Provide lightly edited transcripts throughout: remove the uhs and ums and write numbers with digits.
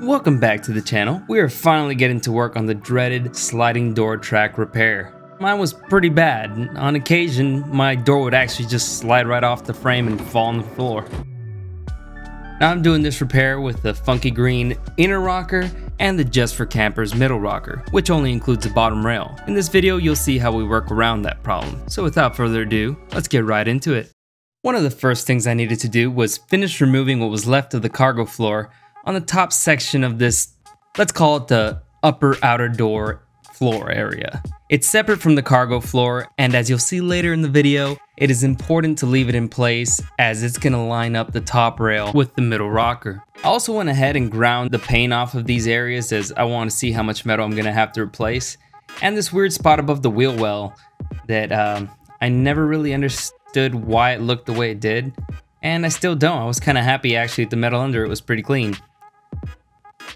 Welcome back to the channel. We are finally getting to work on the dreaded sliding door track repair. Mine was pretty bad. On occasion, my door would actually just slide right off the frame and fall on the floor. Now I'm doing this repair with the funky green inner rocker and the Just for Campers middle rocker, which only includes the bottom rail. In this video, you'll see how we work around that problem. So without further ado, let's get right into it. One of the first things I needed to do was finish removing what was left of the cargo floor on the top section of this, let's call it the upper outer door floor area. It's separate from the cargo floor, and as you'll see later in the video, it is important to leave it in place as it's going to line up the top rail with the middle rocker. I also went ahead and ground the paint off of these areas as I want to see how much metal I'm going to have to replace, and this weird spot above the wheel well that I never really understood why it looked the way it did, and I still don't. I was kind of happy actually the metal under it was pretty clean.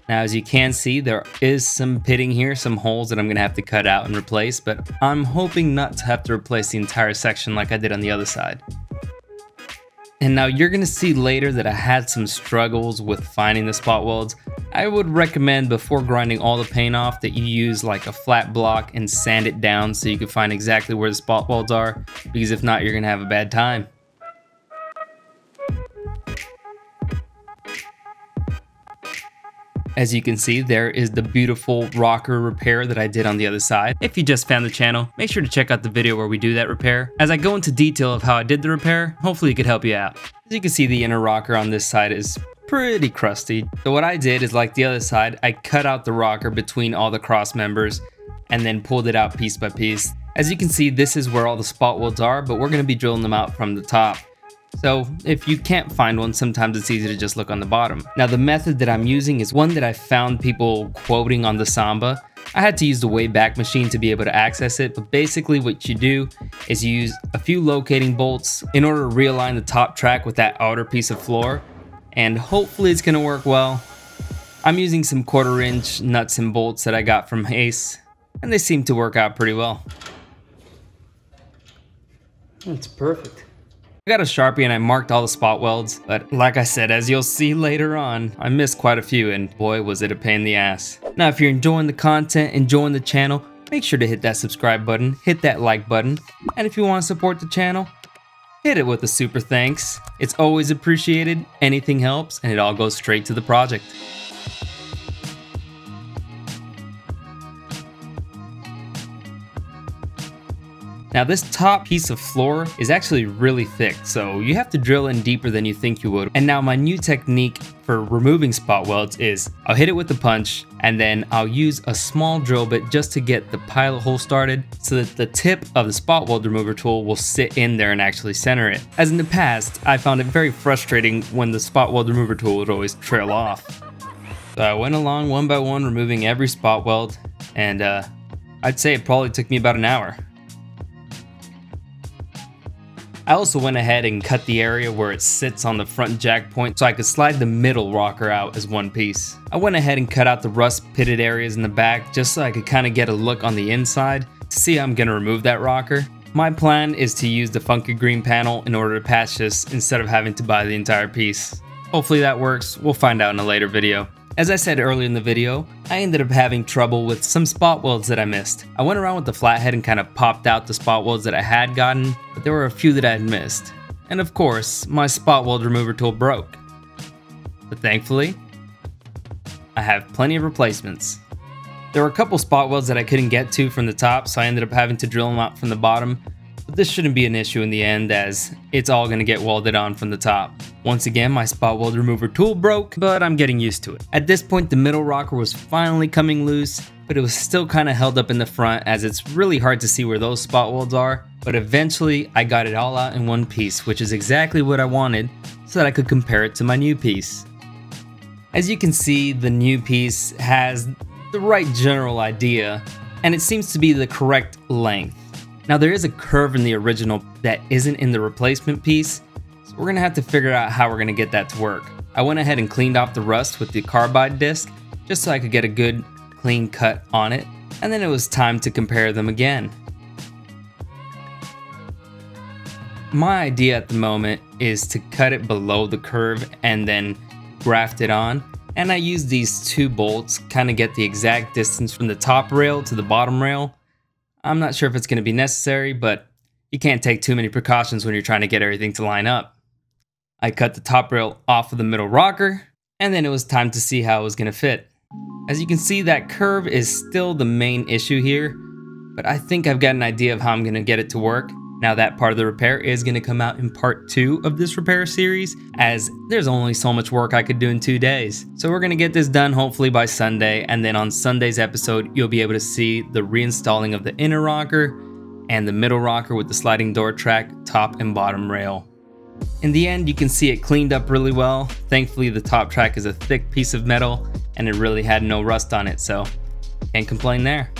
Now as you can see, there is some pitting here, some holes that I'm going to have to cut out and replace, but I'm hoping not to have to replace the entire section like I did on the other side. And now you're going to see later that I had some struggles with finding the spot welds. I would recommend before grinding all the paint off that you use like a flat block and sand it down so you can find exactly where the spot welds are, because if not, you're going to have a bad time. As you can see, there is the beautiful rocker repair that I did on the other side. If you just found the channel, make sure to check out the video where we do that repair. As I go into detail of how I did the repair, hopefully it could help you out. As you can see, the inner rocker on this side is pretty crusty. So what I did is, like the other side, I cut out the rocker between all the cross members and then pulled it out piece by piece. As you can see, this is where all the spot welds are, but we're going to be drilling them out from the top. So if you can't find one, sometimes it's easy to just look on the bottom. Now the method that I'm using is one that I found people quoting on the Samba. I had to use the Wayback Machine to be able to access it, but basically what you do is you use a few locating bolts in order to realign the top track with that outer piece of floor, and hopefully it's going to work well. I'm using some 1/4 inch nuts and bolts that I got from Ace, and they seem to work out pretty well. That's perfect. I got a Sharpie and I marked all the spot welds, but like I said, as you'll see later on, I missed quite a few, and boy was it a pain in the ass. Now if you're enjoying the content, enjoying the channel, make sure to hit that subscribe button, hit that like button, and if you want to support the channel, hit it with a super thanks. It's always appreciated, anything helps, and it all goes straight to the project. Now this top piece of floor is actually really thick, so you have to drill in deeper than you think you would. And now my new technique for removing spot welds is I'll hit it with the punch, and then I'll use a small drill bit just to get the pilot hole started so that the tip of the spot weld remover tool will sit in there and actually center it. As in the past, I found it very frustrating when the spot weld remover tool would always trail off. So I went along one by one removing every spot weld, and I'd say it probably took me about an hour. I also went ahead and cut the area where it sits on the front jack point so I could slide the middle rocker out as one piece. I went ahead and cut out the rust pitted areas in the back just so I could kind of get a look on the inside to see how I'm going to remove that rocker. My plan is to use the funky green panel in order to patch this instead of having to buy the entire piece. Hopefully that works. We'll find out in a later video. As I said earlier in the video, I ended up having trouble with some spot welds that I missed. I went around with the flathead and kind of popped out the spot welds that I had gotten, but there were a few that I had missed. And of course, my spot weld remover tool broke. But thankfully, I have plenty of replacements. There were a couple spot welds that I couldn't get to from the top, so I ended up having to drill them out from the bottom. But this shouldn't be an issue in the end, as it's all going to get welded on from the top. Once again, my spot weld remover tool broke, but I'm getting used to it. At this point, the middle rocker was finally coming loose, but it was still kind of held up in the front as it's really hard to see where those spot welds are. But eventually, I got it all out in one piece, which is exactly what I wanted so that I could compare it to my new piece. As you can see, the new piece has the right general idea, and it seems to be the correct length. Now there is a curve in the original that isn't in the replacement piece, so we're going to have to figure out how we're going to get that to work. I went ahead and cleaned off the rust with the carbide disc just so I could get a good clean cut on it, and then it was time to compare them again. My idea at the moment is to cut it below the curve and then graft it on, And I used these 2 bolts, kind of get the exact distance from the top rail to the bottom rail. I'm not sure if it's going to be necessary, but you can't take too many precautions when you're trying to get everything to line up. I cut the top rail off of the middle rocker, and then it was time to see how it was going to fit. As you can see, that curve is still the main issue here, but I think I've got an idea of how I'm going to get it to work. Now that part of the repair is going to come out in part 2 of this repair series, as there's only so much work I could do in 2 days. So we're going to get this done hopefully by Sunday, and then on Sunday's episode you'll be able to see the reinstalling of the inner rocker and the middle rocker with the sliding door track, top and bottom rail. In the end, you can see it cleaned up really well. Thankfully the top track is a thick piece of metal and it really had no rust on it, so can't complain there.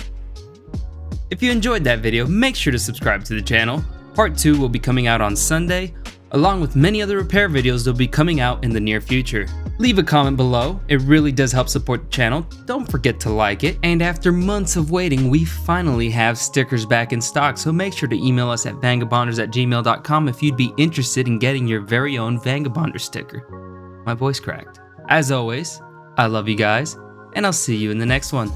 If you enjoyed that video, make sure to subscribe to the channel. Part 2 will be coming out on Sunday, along with many other repair videos that will be coming out in the near future. Leave a comment below, it really does help support the channel. Don't forget to like it. And after months of waiting, we finally have stickers back in stock, so make sure to email us at vangabonders@gmail.com if you'd be interested in getting your very own Vangabonder sticker. My voice cracked. As always, I love you guys, and I'll see you in the next one.